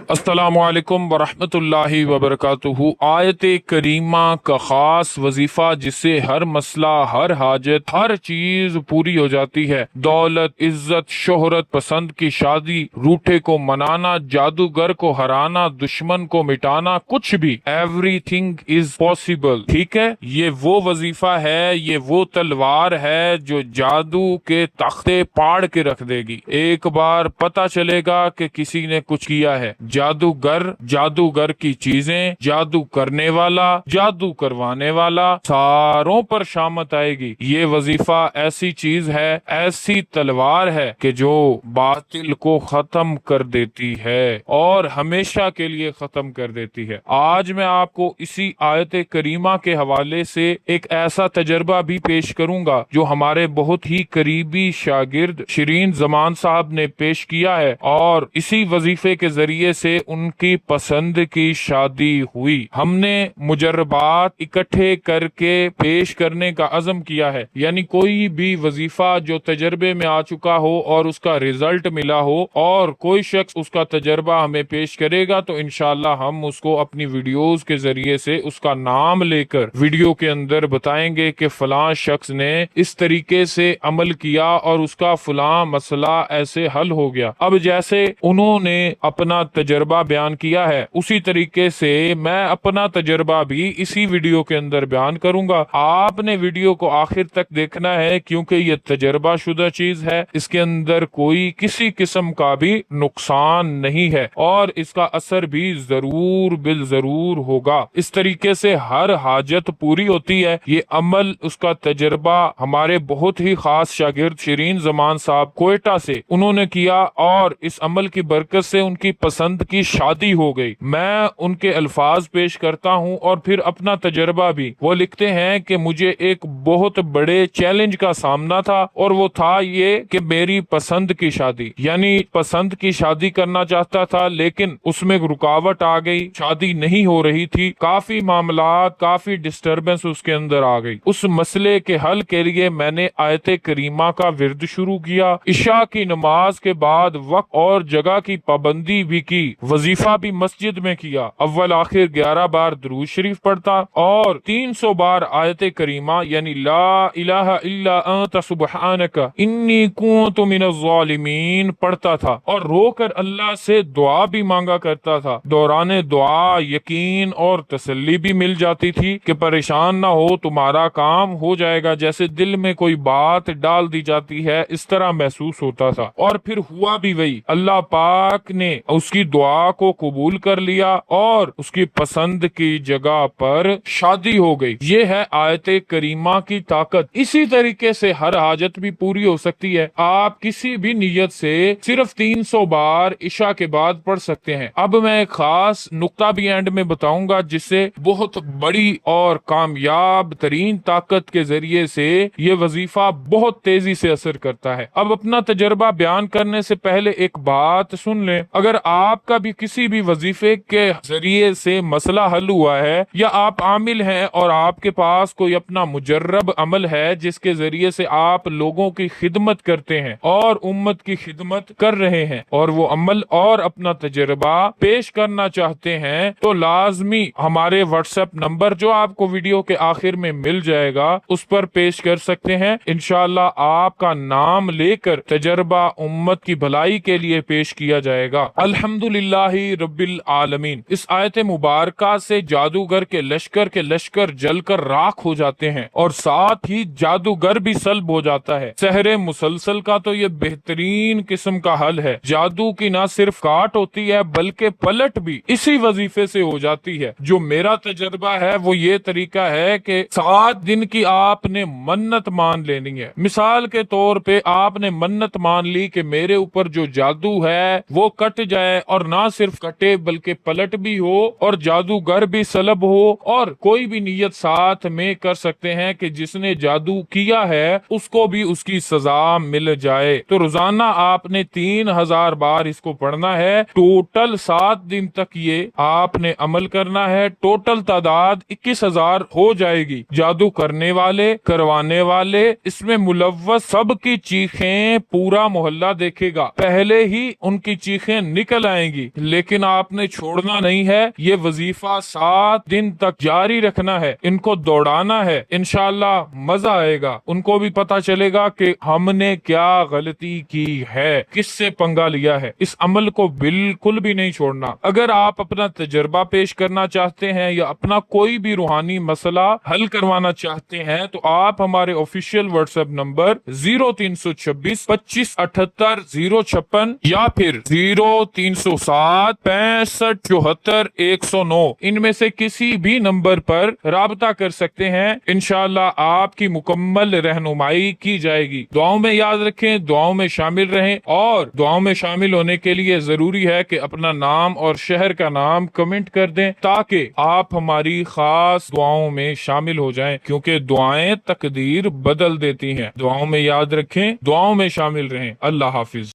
السلام علیکم ورحمۃ اللہ وبرکاتہ۔ آیت کریمہ کا خاص وظیفہ جس سے ہر مسئلہ، ہر حاجت، ہر چیز پوری ہو جاتی ہے۔ دولت، عزت، شہرت، پسند کی شادی، روٹھے کو منانا، جادوگر کو ہرانا، دشمن کو مٹانا، کچھ بھی، ایوری تھنگ از پاسبل۔ ٹھیک ہے، یہ وہ وظیفہ ہے، یہ وہ تلوار ہے جو جادو کے تختے پاڑ کے رکھ دے گی۔ ایک بار پتہ چلے گا کہ کسی نے کچھ کیا ہے، جادوگر کی چیزیں، جادو کرنے والا، جادو کروانے والا، ساروں پر شامت آئے گی۔ یہ وظیفہ ایسی چیز ہے، ایسی تلوار ہے کہ جو باطل کو ختم کر دیتی ہے اور ہمیشہ کے لیے ختم کر دیتی ہے۔ آج میں آپ کو اسی آیت کریمہ کے حوالے سے ایک ایسا تجربہ بھی پیش کروں گا جو ہمارے بہت ہی قریبی شاگرد شرین زمان صاحب نے پیش کیا ہے، اور اسی وظیفے کے ذریعے سے ان کی پسند کی شادی ہوئی۔ ہم نے مجربات اکٹھے کر کے پیش کرنے کا عزم کیا ہے، یعنی کوئی بھی وظیفہ جو تجربے میں آ چکا ہو اور اس کا رزلٹ ملا ہو اور کوئی شخص اس کا تجربہ ہمیں پیش کرے گا تو انشاءاللہ ہم اس کو اپنی ویڈیوز کے ذریعے سے اس کا نام لے کر ویڈیو کے اندر بتائیں گے کہ فلاں شخص نے اس طریقے سے عمل کیا اور اس کا فلاں مسئلہ ایسے حل ہو گیا۔ اب جیسے انہوں نے اپنا تجربہ بیان کیا ہے، اسی طریقے سے میں اپنا تجربہ بھی اسی ویڈیو کے اندر بیان کروں گا۔ آپ نے ویڈیو کو آخر تک دیکھنا ہے کیونکہ یہ تجربہ شدہ چیز ہے، اس کے اندر کوئی کسی قسم کا بھی نقصان نہیں ہے اور اس کا اثر بھی ضرور بالضرور ہوگا۔ اس طریقے سے ہر حاجت پوری ہوتی ہے۔ یہ عمل، اس کا تجربہ ہمارے بہت ہی خاص شاگرد شرین زمان صاحب کوئٹہ سے انہوں نے کیا، اور اس عمل کی برکت سے ان کی پسند کی شادی ہو گئی۔ میں ان کے الفاظ پیش کرتا ہوں اور پھر اپنا تجربہ بھی۔ وہ لکھتے ہیں کہ مجھے ایک بہت بڑے چیلنج کا سامنا تھا، اور وہ تھا یہ کہ میری پسند کی شادی، یعنی پسند کی شادی کرنا چاہتا تھا لیکن اس میں رکاوٹ آ گئی، شادی نہیں ہو رہی تھی، کافی معاملات، کافی ڈسٹربنس اس کے اندر آ گئی۔ اس مسئلے کے حل کے لیے میں نے آیت کریمہ کا ورد شروع کیا، عشاء کی نماز کے بعد وقت اور جگہ کی پابندی بھی کی، وظیفہ بھی مسجد میں کیا، اول آخر 11 بار درود شریف پڑھتا اور 300 بار آیت کریمہ یعنی لا الہ الا انت سبحانک انی کنت من الظالمین پڑھتا تھا، اور رو کر اللہ سے دعا بھی مانگا کرتا تھا۔ دوران دعا یقین اور تسلی بھی مل جاتی تھی کہ پریشان نہ ہو، تمہارا کام ہو جائے گا، جیسے دل میں کوئی بات ڈال دی جاتی ہے اس طرح محسوس ہوتا تھا، اور پھر ہوا بھی وہی۔ اللہ پاک نے اس کی دعا کو قبول کر لیا اور اس کی پسند کی جگہ پر شادی ہو گئی۔ یہ ہے آیت کریمہ کی طاقت۔ اسی طریقے سے ہر حاجت بھی پوری ہو سکتی ہے۔ آپ کسی بھی نیت سے صرف 300 بار عشاء کے بعد پڑھ سکتے ہیں۔ اب میں ایک خاص نقطہ بھی اینڈ میں بتاؤں گا جس سے بہت بڑی اور کامیاب ترین طاقت کے ذریعے سے یہ وظیفہ بہت تیزی سے اثر کرتا ہے۔ اب اپنا تجربہ بیان کرنے سے پہلے ایک بات سن لیں، اگر آپ کا بھی کسی بھی وظیفے کے ذریعے سے مسئلہ حل ہوا ہے، یا آپ عامل ہیں اور آپ کے پاس کوئی اپنا مجرب عمل ہے جس کے ذریعے سے آپ لوگوں کی خدمت کرتے ہیں اور امت کی خدمت کر رہے ہیں، اور وہ عمل اور اپنا تجربہ پیش کرنا چاہتے ہیں، تو لازمی ہمارے واٹس ایپ نمبر جو آپ کو ویڈیو کے آخر میں مل جائے گا اس پر پیش کر سکتے ہیں۔ انشاءاللہ آپ کا نام لے کر تجربہ امت کی بھلائی کے لیے پیش کیا جائے گا۔ الحمدللہ رب العالمین۔ اس آیت مبارکہ سے جادوگر کے لشکر جل کر راکھ ہو جاتے ہیں، اور ساتھ ہی جادوگر بھی سلب ہو جاتا ہے۔ سحر مسلسل کا تو یہ بہترین قسم کا حل ہے۔ جادو کی نہ صرف کاٹ ہوتی ہے بلکہ پلٹ بھی اسی وظیفے سے ہو جاتی ہے۔ جو میرا تجربہ ہے وہ یہ طریقہ ہے کہ 7 دن کی آپ نے منت مان لینی ہے۔ مثال کے طور پہ آپ نے منت مان لی کہ میرے اوپر جو جادو ہے وہ کٹ جائے، اور نہ صرف کٹے بلکہ پلٹ بھی ہو اور جادوگر بھی سلب ہو، اور کوئی بھی نیت ساتھ میں کر سکتے ہیں کہ جس نے جادو کیا ہے اس کو بھی اس کی سزا مل جائے۔ تو روزانہ آپ نے 3000 بار اس کو پڑھنا ہے، ٹوٹل 7 دن تک یہ آپ نے عمل کرنا ہے، ٹوٹل تعداد 21,000 ہو جائے گی۔ جادو کرنے والے، کروانے والے، اس میں ملوث سب کی چیخیں پورا محلہ دیکھے گا، پہلے ہی ان کی چیخیں نکل آئیں گی۔ گی، لیکن آپ نے چھوڑنا نہیں ہے، یہ وظیفہ 7 دن تک جاری رکھنا ہے، ان کو دوڑانا ہے، انشاءاللہ مزہ آئے گا، ان کو بھی پتا چلے گا کہ ہم نے کیا غلطی کی ہے، کس سے پنگا لیا ہے۔ اس عمل کو بالکل بھی نہیں چھوڑنا۔ اگر آپ اپنا تجربہ پیش کرنا چاہتے ہیں یا اپنا کوئی بھی روحانی مسئلہ حل کروانا چاہتے ہیں تو آپ ہمارے آفیشیل واٹس ایپ نمبر 0326 25 78 056 یا پھر 0307 65 74 109 ان میں سے کسی بھی نمبر پر رابطہ کر سکتے ہیں، انشاءاللہ آپ کی مکمل رہنمائی کی جائے گی۔ دعاؤں میں یاد رکھیں، دعاؤں میں شامل رہیں، اور دعاؤں میں شامل ہونے کے لیے ضروری ہے کہ اپنا نام اور شہر کا نام کمنٹ کر دیں تاکہ آپ ہماری خاص دعاؤں میں شامل ہو جائیں، کیونکہ دعائیں تقدیر بدل دیتی ہیں۔ دعاؤں میں یاد رکھیں، دعاؤں میں شامل رہیں۔ اللہ حافظ۔